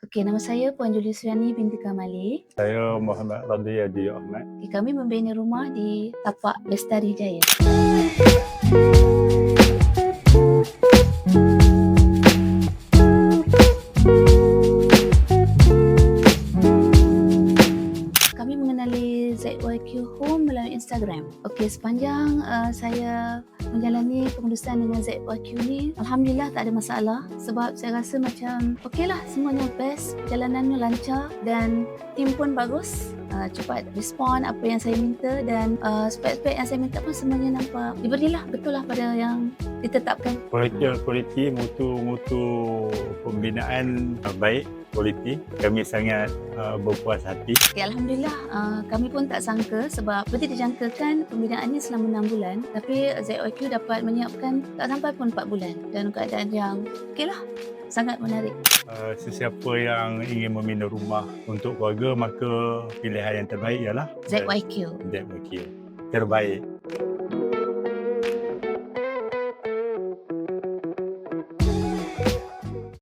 Okey, nama saya Puan Juliusriani binti Kamali. Saya Muhammad Radhi Adi Ahmad. Okay, kami membina rumah di tapak Lestari Jaya. Kami mengenali ZYQ Home melalui Instagram. Okey, sepanjang saya menjalani pengurusan dengan ZYQ ni, alhamdulillah tak ada masalah sebab saya rasa macam okeylah, semuanya best, perjalanannya lancar dan tim pun bagus. Cepat respon apa yang saya minta dan spek-spek yang saya minta pun semuanya nampak diberilah betul lah pada yang ditetapkan. Kualiti mutu pembinaan baik, kualiti. Kami sangat berpuas hati. Okay, alhamdulillah kami pun tak sangka sebab seperti dijangkakan pembinaannya selama 6 bulan tapi ZYQ dapat menyiapkan tak sampai pun 4 bulan dan keadaan yang okeylah, sangat menarik. Sesiapa yang ingin membina rumah untuk keluarga, maka pilihan yang terbaik ialah ZYQ. ZYQ. Terbaik.